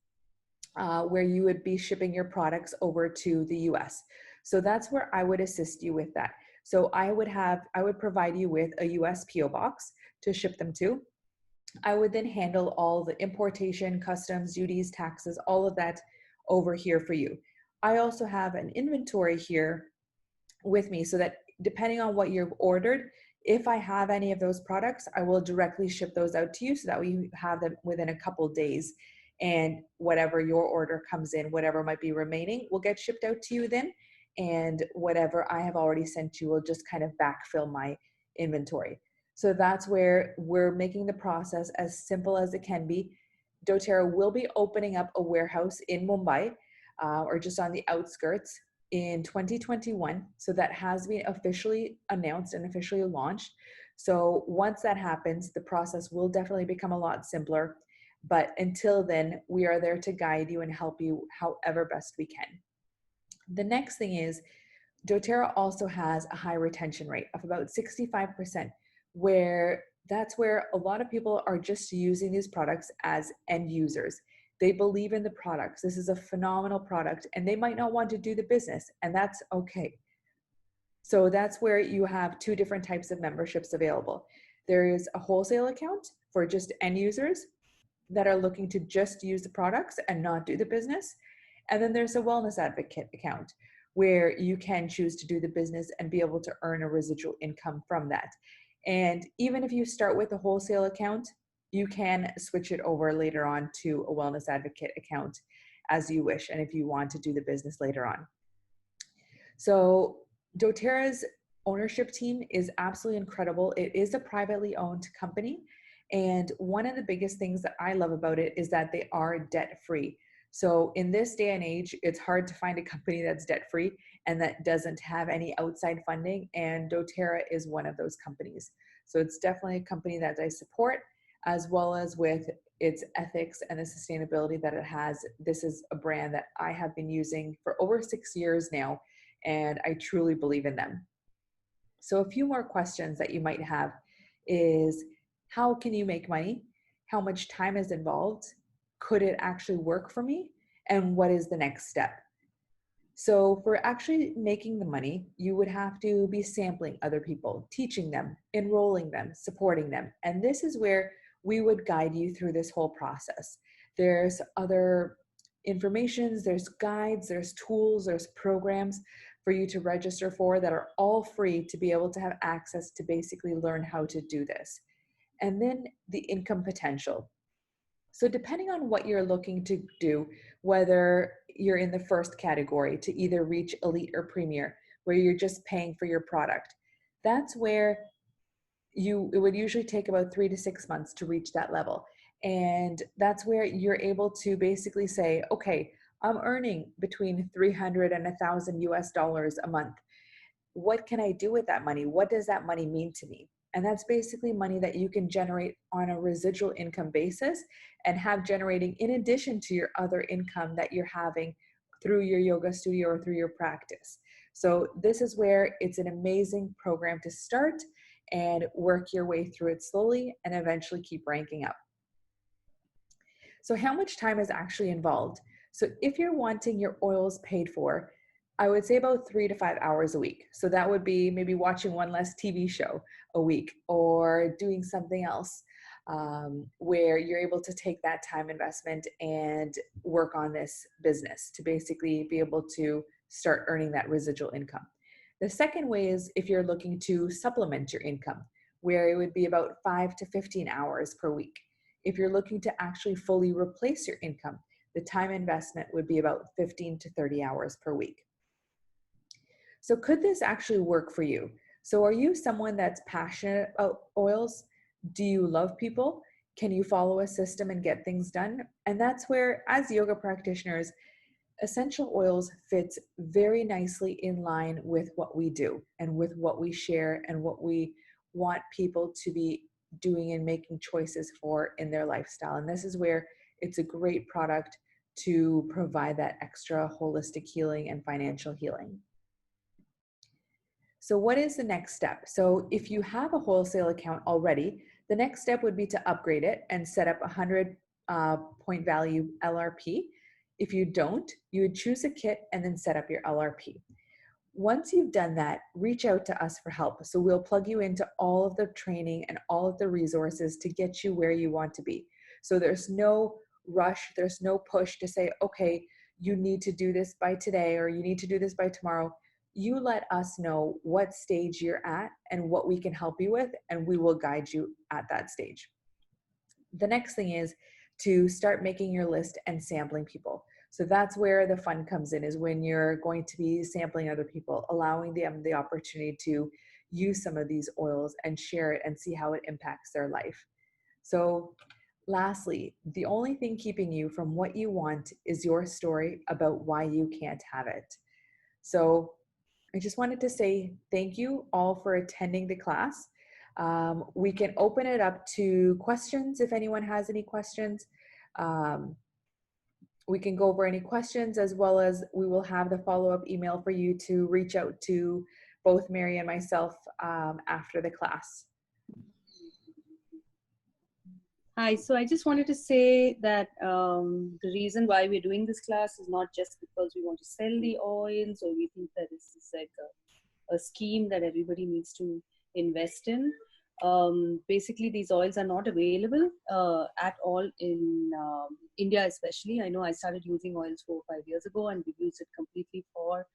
where you would be shipping your products over to the US. So that's where I would assist you with that. So I would provide you with a US PO box to ship them to. I would then handle all the importation, customs, duties, taxes, all of that over here for you. I also have an inventory here with me so that depending on what you've ordered, if I have any of those products, I will directly ship those out to you so that we have them within a couple days. And whatever your order comes in, whatever might be remaining, will get shipped out to you then. And whatever I have already sent you will just kind of backfill my inventory. So that's where we're making the process as simple as it can be. doTERRA will be opening up a warehouse in Mumbai, or just on the outskirts, in 2021. So that has been officially announced and officially launched. So once that happens, the process will definitely become a lot simpler. But until then, we are there to guide you and help you however best we can. The next thing is doTERRA also has a high retention rate of about 65%, where that's where a lot of people are just using these products as end users. They believe in the products. This is a phenomenal product, and they might not want to do the business, and that's okay. So that's where you have two different types of memberships available. There is a wholesale account for just end users that are looking to just use the products and not do the business. And then there's a wellness advocate account where you can choose to do the business and be able to earn a residual income from that. And even if you start with a wholesale account, you can switch it over later on to a wellness advocate account as you wish, and if you want to do the business later on. So doTERRA's ownership team is absolutely incredible. It is a privately owned company. And one of the biggest things that I love about it is that they are debt free. So in this day and age, it's hard to find a company that's debt free and that doesn't have any outside funding. And doTERRA is one of those companies. So it's definitely a company that I support, as well as with its ethics and the sustainability that it has. This is a brand that I have been using for over 6 years now, and I truly believe in them. So a few more questions that you might have is, how can you make money? How much time is involved? Could it actually work for me? And what is the next step? So for actually making the money, you would have to be sampling other people, teaching them, enrolling them, supporting them. And this is where we would guide you through this whole process. There's other informations, there's guides, there's tools, there's programs for you to register for that are all free to be able to have access to basically learn how to do this. And then the income potential. So depending on what you're looking to do, whether you're in the first category to either reach elite or premier, where you're just paying for your product, that's where it would usually take about 3 to 6 months to reach that level. And that's where you're able to basically say, okay, I'm earning between 300 and 1,000 US dollars a month. What can I do with that money? What does that money mean to me? And that's basically money that you can generate on a residual income basis and have generating in addition to your other income that you're having through your yoga studio or through your practice. So this is where it's an amazing program to start and work your way through it slowly and eventually keep ranking up. So how much time is actually involved? So if you're wanting your oils paid for, I would say about 3 to 5 hours a week. So that would be maybe watching one less TV show a week or doing something else, where you're able to take that time investment and work on this business to basically be able to start earning that residual income. The second way is if you're looking to supplement your income, where it would be about 5 to 15 hours per week. If you're looking to actually fully replace your income, the time investment would be about 15 to 30 hours per week. So could this actually work for you? So are you someone that's passionate about oils? Do you love people? Can you follow a system and get things done? And that's where, as yoga practitioners, essential oils fits very nicely in line with what we do and with what we share and what we want people to be doing and making choices for in their lifestyle. And this is where it's a great product to provide that extra holistic healing and financial healing. So what is the next step? So if you have a wholesale account already, the next step would be to upgrade it and set up a 100 point value LRP. If you don't, you would choose a kit and then set up your LRP. Once you've done that, reach out to us for help. So we'll plug you into all of the training and all of the resources to get you where you want to be. So there's no rush, there's no push to say, okay, you need to do this by today or you need to do this by tomorrow, you let us know what stage you're at and what we can help you with, and we will guide you at that stage. The next thing is to start making your list and sampling people. So that's where the fun comes in, is when you're going to be sampling other people, allowing them the opportunity to use some of these oils and share it and see how it impacts their life. So lastly, the only thing keeping you from what you want is your story about why you can't have it. So I just wanted to say thank you all for attending the class. We can open it up to questions if anyone has any questions. Um, we can go over any questions, as well as we will have the follow-up email for you to reach out to both Mary and myself after the class. Hi, so I just wanted to say that the reason why we're doing this class is not just because we want to sell the oils or we think that this is like a scheme that everybody needs to invest in. Basically, these oils are not available at all in India, especially. I know I started using oils 4 or 5 years ago, and we use it completely for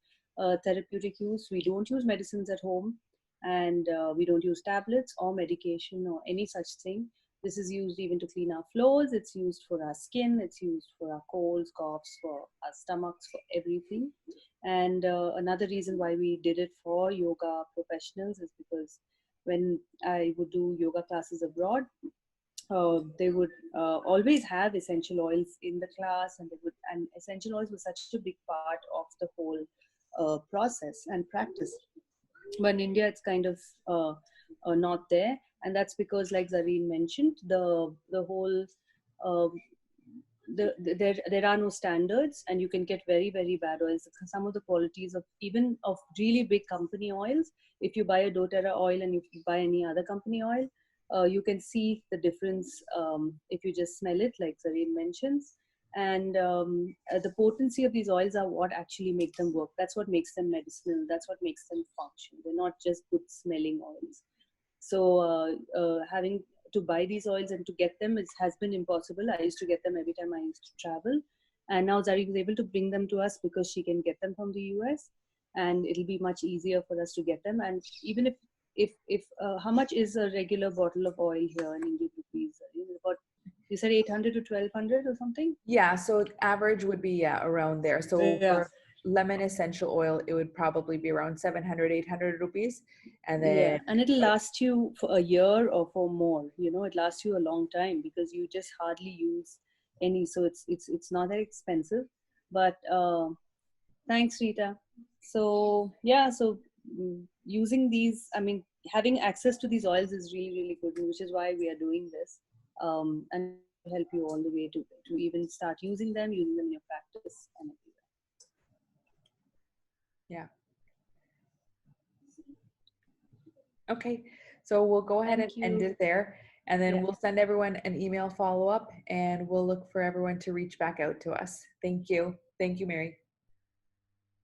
therapeutic use. We don't use medicines at home, and we don't use tablets or medication or any such thing. This is used even to clean our floors. It's used for our skin. It's used for our colds, coughs, for our stomachs, for everything. And another reason why we did it for yoga professionals is because when I would do yoga classes abroad, they would always have essential oils in the class, and essential oils was such a big part of the whole process and practice. But in India, it's kind of not there, and that's because, like Zareen mentioned, the whole uh, there are no standards, and you can get very, very bad oils. Some of the qualities of even of really big company oils, if you buy a doTERRA oil and if you buy any other company oil, you can see the difference if you just smell it, like Zareen mentions. And the potency of these oils are what actually make them work. That's what makes them medicinal. That's what makes them function. They're not just good smelling oils. So having to buy these oils and to get them has been impossible. I used to get them every time I used to travel, and now Zari was able to bring them to us because she can get them from the US, and it'll be much easier for us to get them. And even if how much is a regular bottle of oil here in Indian rupees? About, you said 800 to 1200 or something? Yeah, so average would be around there. So Yeah. for lemon essential oil, it would probably be around 700, 800 rupees. And Yeah, then, and it'll last you for a year or for more. It lasts you a long time because you just hardly use any. So it's not that expensive. But thanks, Rita. So yeah, so using these, I mean, having access to these oils is really, really good, which is why we are doing this, and help you all the way to even start using them in your practice and everything. yeah. Okay, so we'll go ahead and Thank end you. it there. And then Yeah. we'll send everyone an email follow-up, and we'll look for everyone to reach back out to us. Thank you. Thank you, Mary.